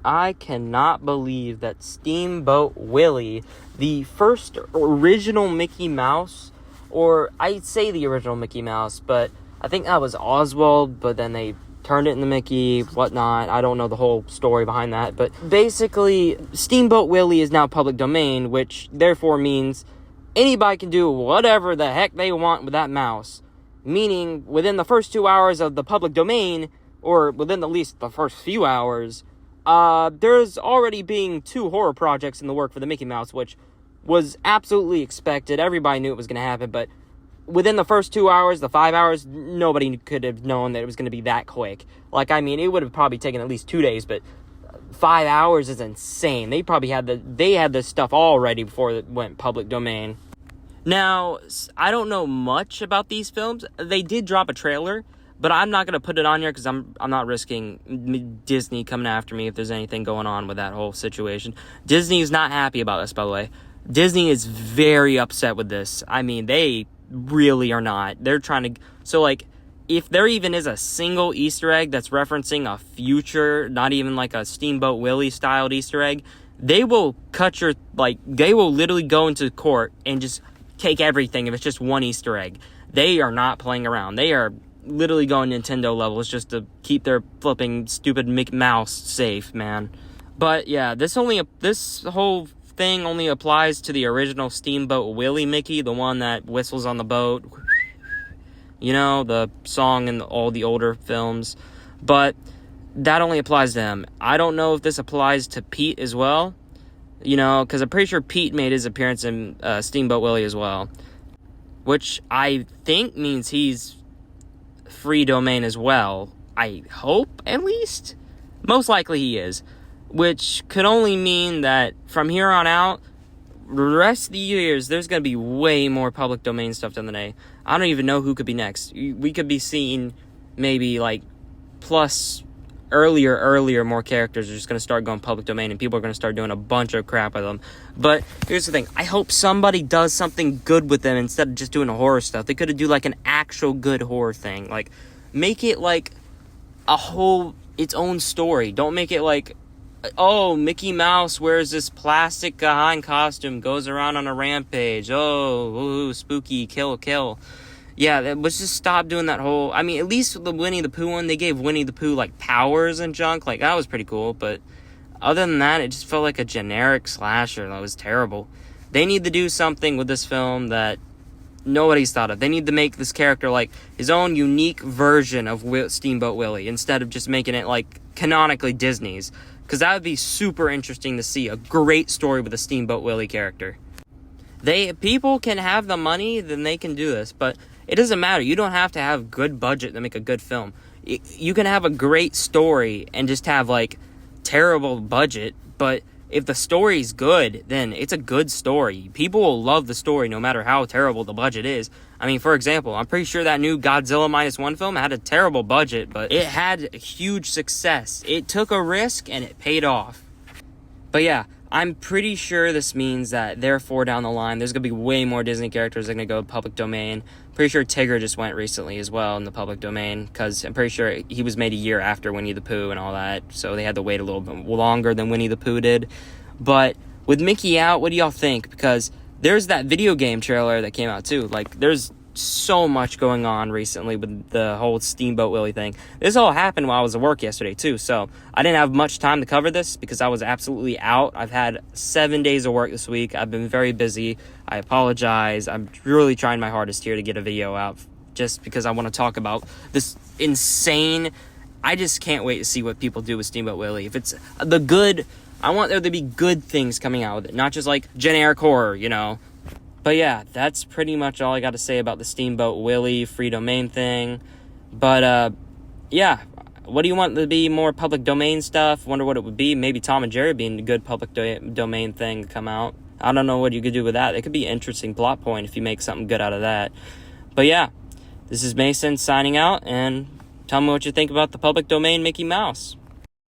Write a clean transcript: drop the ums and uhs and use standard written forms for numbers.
I cannot believe that Steamboat Willie, the first original Mickey Mouse, or I'd say the original Mickey Mouse, but I think that was Oswald, but then they turned it into Mickey, whatnot. I don't know the whole story behind that, but basically, Steamboat Willie is now public domain, which therefore means anybody can do whatever the heck they want with that mouse. Meaning, within the first 2 hours of the public domain, or within at least the first few hours, there's already being 2 horror projects in the work for the Mickey Mouse, which was absolutely expected. Everybody knew it was going to happen, but within the first 2 hours, the 5 hours, nobody could have known that it was going to be that quick. Like, I mean, it would have probably taken at least 2 days, but 5 hours is insane. They probably had this stuff all ready before it went public domain. Now, I don't know much about these films. They did drop a trailer, but I'm not going to put it on here because I'm not risking Disney coming after me if there's anything going on with that whole situation. Disney is not happy about this, by the way. Disney is very upset with this. I mean, they really are not. They're trying to... So, like, if there even is a single Easter egg that's referencing a future, not even like a Steamboat Willie-styled Easter egg, they will cut your... Like, they will literally go into court and just take everything if it's just one Easter egg. They are not playing around. They are literally going Nintendo levels just to keep their flipping stupid Mickey Mouse safe, man. But yeah, this whole thing only applies to the original Steamboat Willie Mickey, the one that whistles on the boat. You know, the song in all the older films. But that only applies to him. I don't know if this applies to Pete as well. You know, because I'm pretty sure Pete made his appearance in Steamboat Willie as well. Which I think means he's free domain as well. I hope, at least. Most likely he is. Which could only mean that from here on out, the rest of the years, there's going to be way more public domain stuff done today. I don't even know who could be next. We could be seeing maybe like plus earlier more characters are just going to start going public domain and people are going to start doing a bunch of crap with them. But here's the thing. I hope somebody does something good with them instead of just doing horror stuff. They could have do like an actual good horror thing. Like, make it like a whole, its own story. Don't make it like, oh, Mickey Mouse wears this plastic costume, goes around on a rampage. Oh, ooh, spooky, kill. Yeah, let's just stop doing that whole... I mean, at least the Winnie the Pooh one, they gave Winnie the Pooh, like, powers and junk. Like, that was pretty cool, but other than that, it just felt like a generic slasher. That was terrible. They need to do something with this film that nobody's thought of. They need to make this character, like, his own unique version of Steamboat Willie, instead of just making it, like, canonically Disney's. Because that would be super interesting to see. A great story with a Steamboat Willie character. People can have the money, then they can do this, but it doesn't matter. You don't have to have good budget to make a good film. You can have a great story and just have, like, terrible budget, but if the story's good, then it's a good story. People will love the story no matter how terrible the budget is. I mean, for example, I'm pretty sure that new Godzilla -1 film had a terrible budget, but it had huge success. It took a risk and it paid off. But yeah, I'm pretty sure this means that therefore down the line, there's going to be way more Disney characters that are going to go public domain. Pretty sure Tigger just went recently as well in the public domain, because I'm pretty sure he was made a year after Winnie the Pooh and all that, so they had to wait a little bit longer than Winnie the Pooh did. But with Mickey out, what do y'all think? Because there's that video game trailer that came out too. Like, there's so much going on recently with the whole Steamboat Willie thing. This all happened while I was at work yesterday too, so I didn't have much time to cover this because I was absolutely out. I've had 7 days of work this week. I've been very busy. I apologize. I'm really trying my hardest here to get a video out just because I want to talk about this insane... I just can't wait to see what people do with Steamboat Willie. If it's the good... I want there to be good things coming out with it, not just like generic horror, you know. But yeah, that's pretty much all I got to say about the Steamboat Willie free domain thing. But yeah, what do you want to be more public domain stuff? Wonder what it would be. Maybe Tom and Jerry being a good public domain thing to come out. I don't know what you could do with that. It could be an interesting plot point if you make something good out of that. But yeah, this is Mason signing out, and tell me what you think about the public domain Mickey Mouse.